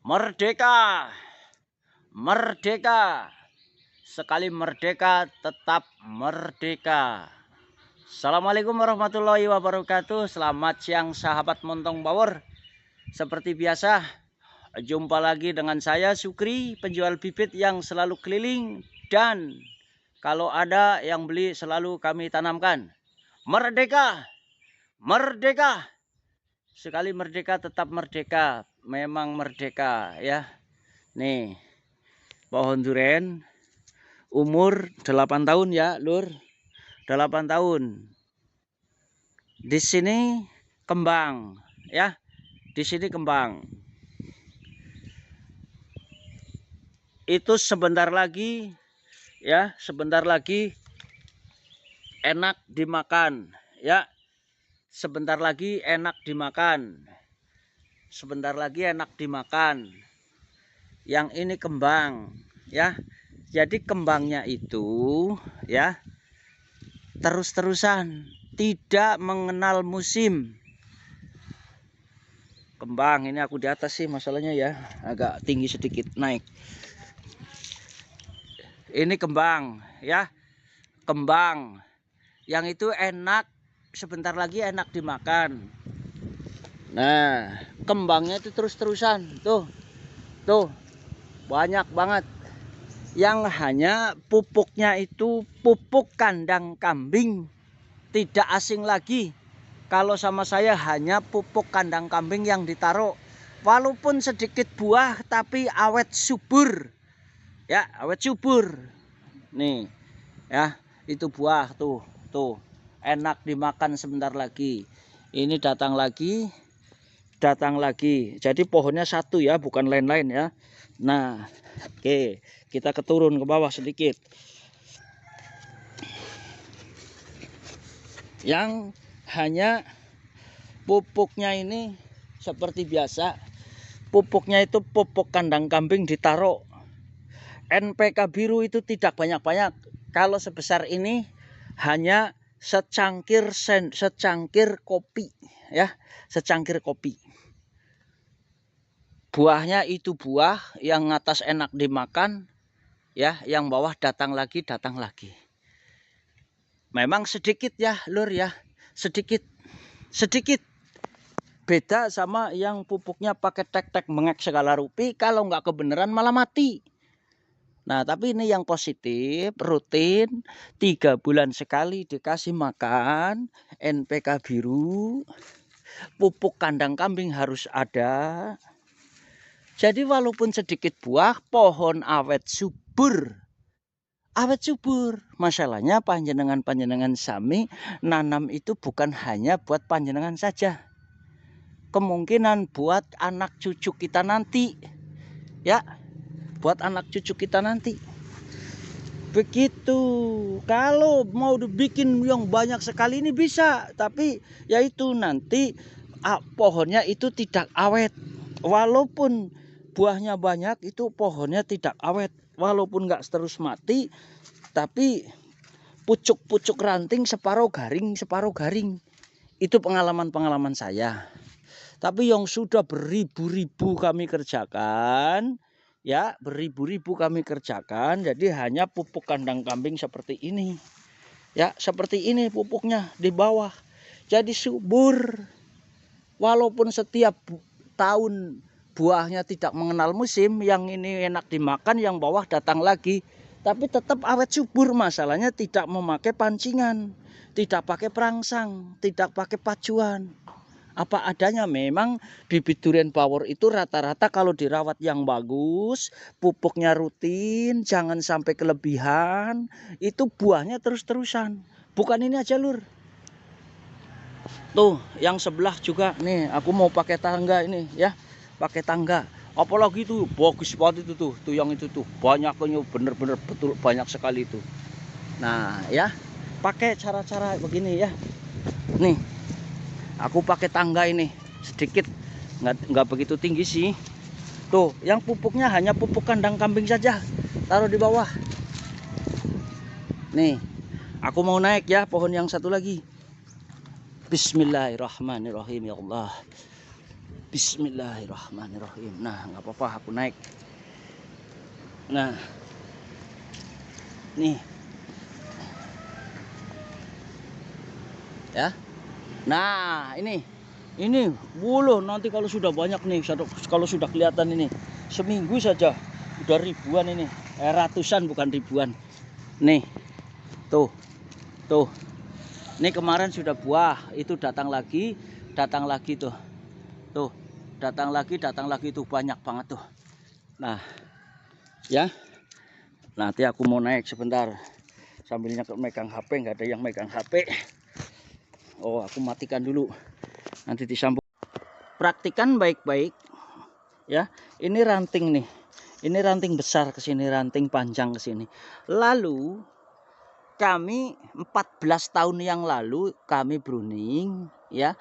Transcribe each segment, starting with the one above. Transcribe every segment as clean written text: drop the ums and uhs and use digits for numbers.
Merdeka, merdeka. Sekali merdeka, tetap merdeka. Assalamualaikum warahmatullahi wabarakatuh. Selamat siang sahabat Montong Power. Seperti biasa, jumpa lagi dengan saya Sukri, penjual bibit yang selalu keliling. Dan kalau ada yang beli selalu kami tanamkan. Merdeka, merdeka. Sekali merdeka, tetap merdeka. Memang merdeka ya. Nih, pohon duren umur 8 tahun ya, Lur. 8 tahun. Di sini kembang ya. Di sini kembang. Itu sebentar lagi ya, sebentar lagi enak dimakan ya. Sebentar lagi enak dimakan. Sebentar lagi enak dimakan. Yang ini kembang ya. Jadi kembangnya itu ya terus-terusan, tidak mengenal musim. Kembang ini aku di atas sih masalahnya ya, agak tinggi sedikit naik. Ini kembang ya, kembang yang itu enak, sebentar lagi enak dimakan. Nah, kembangnya itu terus-terusan tuh, banyak banget. Yang hanya pupuknya itu pupuk kandang kambing, tidak asing lagi. Kalau sama saya hanya pupuk kandang kambing yang ditaruh. Walaupun sedikit buah tapi awet subur. Ya, awet subur. Nih, ya, itu buah tuh. Enak dimakan sebentar lagi. Ini datang lagi. Jadi pohonnya satu ya, bukan lain-lain ya. Nah, oke, kita keturun ke bawah sedikit. Yang hanya pupuknya ini seperti biasa, pupuknya itu pupuk kandang kambing ditaruh. NPK biru itu tidak banyak-banyak. Kalau sebesar ini hanya secangkir kopi ya, secangkir kopi. Buahnya itu buah yang atas enak dimakan ya, yang bawah datang lagi. Memang sedikit ya, Lur ya, sedikit. Beda sama yang pupuknya pakai tek-tek mengek segala rupi, kalau nggak kebenaran malah mati. Nah, tapi ini yang positif, rutin 3 bulan sekali dikasih makan NPK biru, pupuk kandang kambing harus ada. Jadi walaupun sedikit buah, pohon awet subur. Masalahnya panjenengan sami nanam itu bukan hanya buat panjenengan saja. Kemungkinan buat anak cucu kita nanti. Ya, buat anak cucu kita nanti. Begitu. Kalau mau dibikin yang banyak sekali ini bisa, tapi yaitu nanti pohonnya itu tidak awet. Walaupun buahnya banyak, itu pohonnya tidak awet. Walaupun nggak terus mati, tapi pucuk-pucuk ranting separuh garing. Itu pengalaman saya. Tapi yang sudah beribu-ribu kami kerjakan, ya beribu-ribu kami kerjakan. Jadi hanya pupuk kandang kambing seperti ini, ya seperti ini pupuknya di bawah. Jadi subur. Walaupun setiap tahun buahnya tidak mengenal musim, yang ini enak dimakan, yang bawah datang lagi, tapi tetap awet subur. Masalahnya tidak memakai pancingan, tidak pakai perangsang, tidak pakai pacuan, apa adanya. Memang bibit durian power itu rata-rata kalau dirawat yang bagus, pupuknya rutin, jangan sampai kelebihan, itu buahnya terus-terusan. Bukan ini aja, Lur. Tuh, yang sebelah juga nih, aku mau pakai tangga ini ya. Pakai tangga. Apalagi tuh bagus banget itu tuh yang itu tuh. Banyaknya bener-bener betul banyak sekali itu. Nah, ya. Pakai cara-cara begini ya. Nih. Aku pakai tangga ini sedikit, nggak begitu tinggi sih. Tuh, yang pupuknya hanya pupuk kandang kambing saja. Taruh di bawah. Nih. Aku mau naik ya pohon yang satu lagi. Bismillahirrahmanirrahim ya Allah. Bismillahirrahmanirrahim. Nah, nggak apa-apa, aku naik. Nah, nih, ya. Nah, ini buluh nanti kalau sudah banyak nih, kalau sudah kelihatan ini, seminggu saja udah ribuan ini, ratusan bukan ribuan. Nih, tuh, tuh. Ini kemarin sudah buah, itu datang lagi tuh. Tuh, datang lagi tuh, banyak banget tuh. Nah, ya. Nanti aku mau naik sebentar. Sambilnya megang HP, nggak ada yang megang HP. Oh, aku matikan dulu. Nanti disambung. Praktikan baik-baik. Ya, ini ranting nih. Ini ranting besar ke sini, ranting panjang ke sini. Lalu kami 14 tahun yang lalu kami pruning, ya.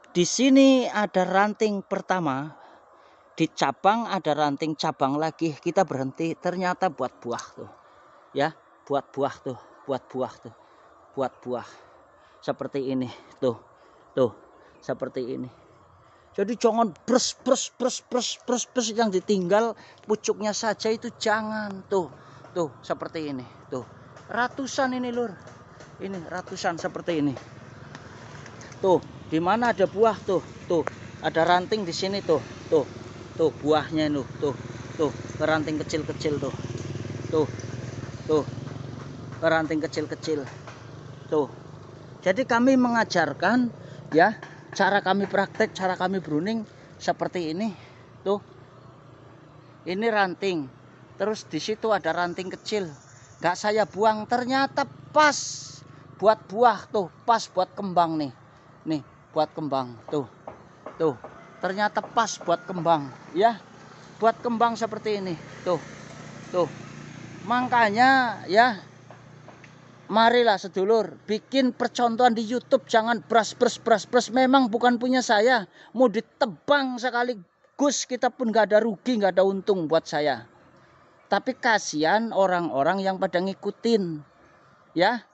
Di sini ada ranting pertama, di cabang ada ranting cabang lagi, kita berhenti, ternyata buat buah tuh. Ya, buat buah tuh, buat buah tuh. Buat buah. Seperti ini tuh. Tuh, seperti ini. Jadi jangan bres yang ditinggal pucuknya saja, itu jangan tuh. Tuh, seperti ini, tuh. Ratusan ini, Lur. Ini ratusan seperti ini. Tuh, di mana ada buah tuh, tuh. Ada ranting di sini tuh, tuh. Tuh buahnya itu, tuh. Ranting kecil-kecil tuh. Tuh. Tuh. Ranting kecil-kecil. Tuh. Jadi kami mengajarkan, ya, cara kami praktek, cara kami pruning seperti ini. Tuh. Ini ranting. Terus di situ ada ranting kecil. Gak saya buang, ternyata pas buat buah tuh, pas buat kembang nih. Nih, buat kembang tuh. Tuh. Ternyata pas buat kembang, ya. Buat kembang seperti ini. Tuh. Tuh. Makanya, ya, marilah sedulur bikin percontohan di YouTube, jangan bras. Memang bukan punya saya, mau ditebang sekaligus kita pun gak ada rugi, gak ada untung buat saya. Tapi kasihan orang-orang yang pada ngikutin, ya.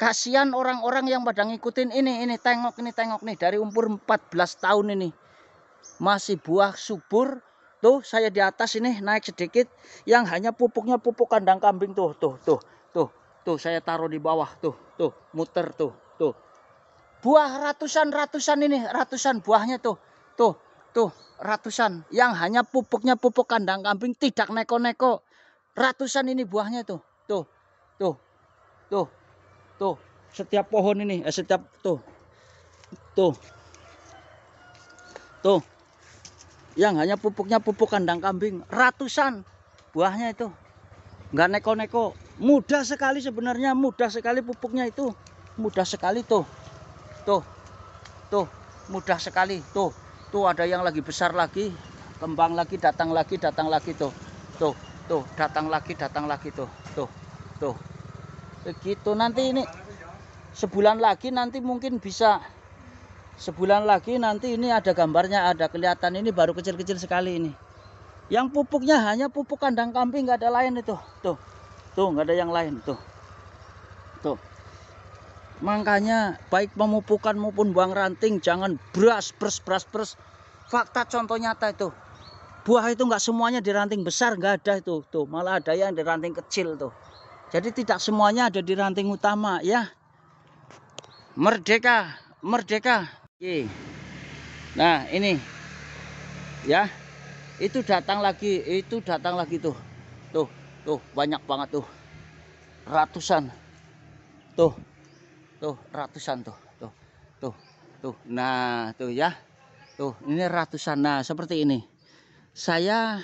Kasihan orang-orang yang pada ngikutin ini tengok nih, dari umur 14 tahun ini masih buah subur. Tuh saya di atas ini naik sedikit, yang hanya pupuknya pupuk kandang kambing tuh. Tuh saya taruh di bawah tuh, muter tuh. Buah ratusan ini, ratusan buahnya tuh. Tuh ratusan, yang hanya pupuknya pupuk kandang kambing, tidak neko-neko. Ratusan ini buahnya tuh. Tuh, setiap pohon ini, setiap tuh. Yang hanya pupuknya pupuk kandang kambing, ratusan buahnya itu. Nggak neko-neko. Mudah sekali sebenarnya, mudah sekali pupuknya itu. Mudah sekali tuh. Mudah sekali tuh. Tuh ada yang lagi besar lagi, kembang lagi, datang lagi tuh. Tuh, datang lagi tuh. Begitu nanti ini sebulan lagi nanti mungkin bisa. Sebulan lagi nanti ini ada gambarnya, ada kelihatan, ini baru kecil-kecil sekali ini. Yang pupuknya hanya pupuk kandang kambing, nggak ada lain itu. Tuh, nggak ada yang lain tuh. Makanya baik pemupukan maupun buang ranting jangan bras. Fakta contoh nyata itu. Buah itu nggak semuanya di ranting besar, nggak ada itu. Tuh, malah ada yang di ranting kecil tuh. Jadi tidak semuanya ada di ranting utama, ya. Merdeka. Nah, ini. Ya. Itu datang lagi tuh. Tuh, banyak banget tuh. Ratusan. Tuh, ratusan tuh. Nah, tuh ya. Tuh, ini ratusan. Nah, seperti ini. Saya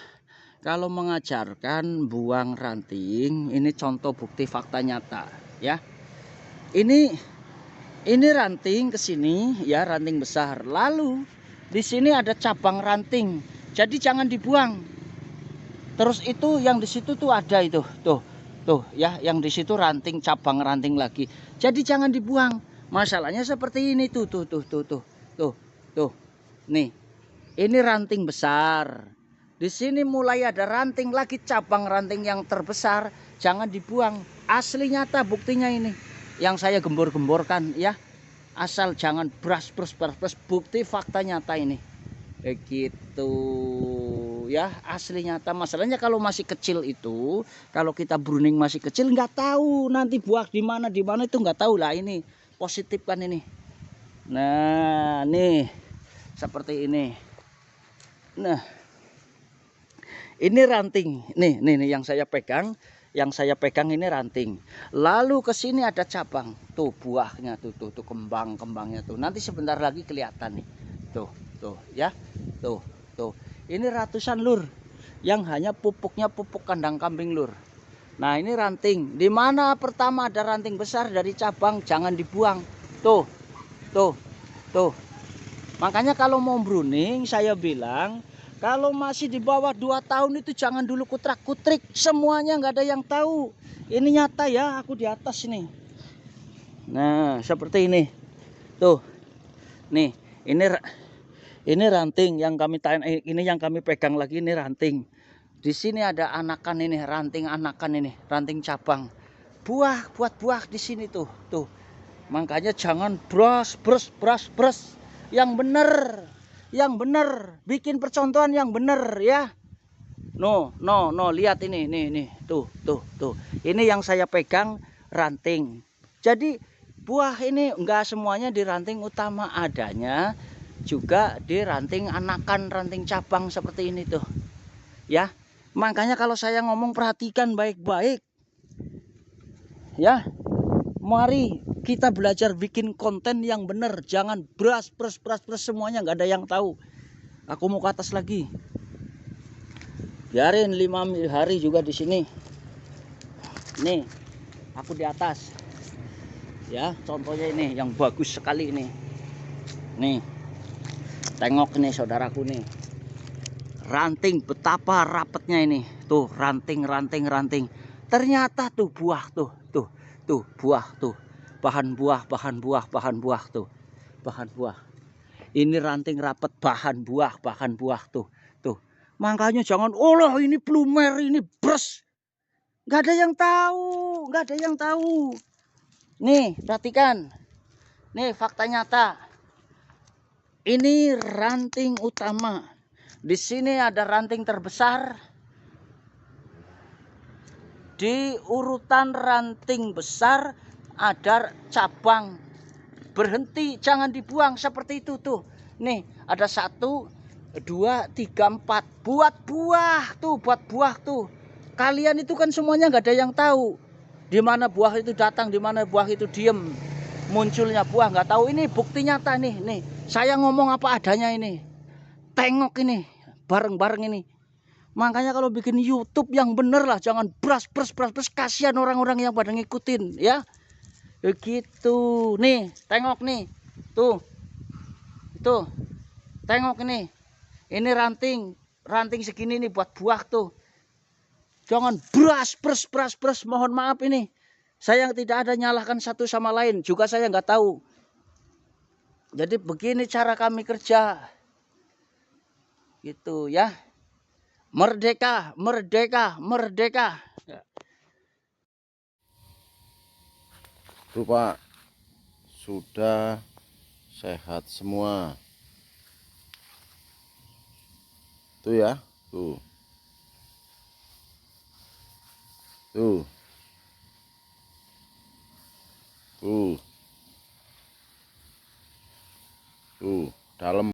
kalau mengajarkan buang ranting, ini contoh bukti fakta nyata, ya. Ini ranting ke sini, ya, ranting besar. Lalu di sini ada cabang ranting. Jadi jangan dibuang. Terus itu yang di situ tuh ada itu, tuh, ya, yang di situ ranting, cabang ranting lagi. Jadi jangan dibuang. Masalahnya seperti ini tuh. Nih. Ini ranting besar. Di sini mulai ada ranting lagi, cabang ranting yang terbesar, jangan dibuang. Asli nyata buktinya ini. Yang saya gembor-gemborkan, ya. Asal jangan bras, bukti fakta nyata ini. Gitu ya, asli nyata. Masalahnya kalau masih kecil itu, kalau kita bruning masih kecil nggak tahu nanti buah di mana itu nggak tahu lah. Ini positif kan ini. Nah nih seperti ini. Nah ini ranting nih yang saya pegang. Yang saya pegang ini ranting. Lalu ke sini ada cabang. Tuh buahnya tuh kembangnya tuh. Nanti sebentar lagi kelihatan nih. Tuh ya. Tuh. Ini ratusan lur yang hanya pupuknya pupuk kandang kambing lur. Nah, ini ranting. Di mana pertama ada ranting besar dari cabang jangan dibuang. Tuh. Makanya kalau mau bruning saya bilang kalau masih di bawah 2 tahun itu jangan dulu kutrak-kutrik. Semuanya nggak ada yang tahu. Ini nyata ya, aku di atas ini. Nah, seperti ini. Tuh. Nih, ini ranting yang kami ini yang kami pegang lagi, ini ranting. Di sini ada anakan ini, ranting anakan ini, ranting cabang. Buat buah di sini tuh. Makanya jangan bros. Yang bener. Bikin percontohan yang bener ya. No, lihat ini, nih. Tuh. Ini yang saya pegang ranting. Jadi buah ini enggak semuanya di ranting utama, adanya juga di ranting anakan, ranting cabang seperti ini tuh. Ya. Makanya kalau saya ngomong perhatikan baik-baik. Ya. Mari kita belajar bikin konten yang benar, jangan bras semuanya nggak ada yang tahu. Aku mau ke atas lagi. Biarin 5 hari juga di sini. Nih, aku di atas. Ya, contohnya ini yang bagus sekali ini. Nih. Tengok ini saudaraku nih. Ranting betapa rapetnya ini. Tuh, ranting. Ternyata tuh buah tuh buah tuh. Bahan buah tuh. Bahan buah. Ini ranting rapet bahan buah tuh. Makanya jangan, Allah ini plumer, ini bres. Nggak ada yang tahu. Nih, perhatikan. Nih fakta nyata. Ini ranting utama. Di sini ada ranting terbesar. Di urutan ranting besar ada cabang. Berhenti, jangan dibuang seperti itu tuh. Nih, ada 1, 2, 3, 4. Buat buah tuh. Kalian itu kan semuanya nggak ada yang tahu. Di mana buah itu datang, di mana buah itu diem. Munculnya buah nggak tahu. Ini bukti nyata nih. Saya ngomong apa adanya ini. Tengok ini, bareng-bareng ini. Makanya kalau bikin YouTube yang bener lah, jangan bras. Kasihan orang-orang yang pada ngikutin ya. Begitu. Nih, tengok nih. Tuh. Tengok ini. Ini ranting segini nih buat buah tuh. Jangan bras. Mohon maaf ini. Saya yang tidak ada nyalahkan satu sama lain. Juga saya nggak tahu. Jadi begini cara kami kerja. Gitu ya. Merdeka. Tuh Pak, sudah sehat semua. Tuh ya, tuh. Tuh, dalam.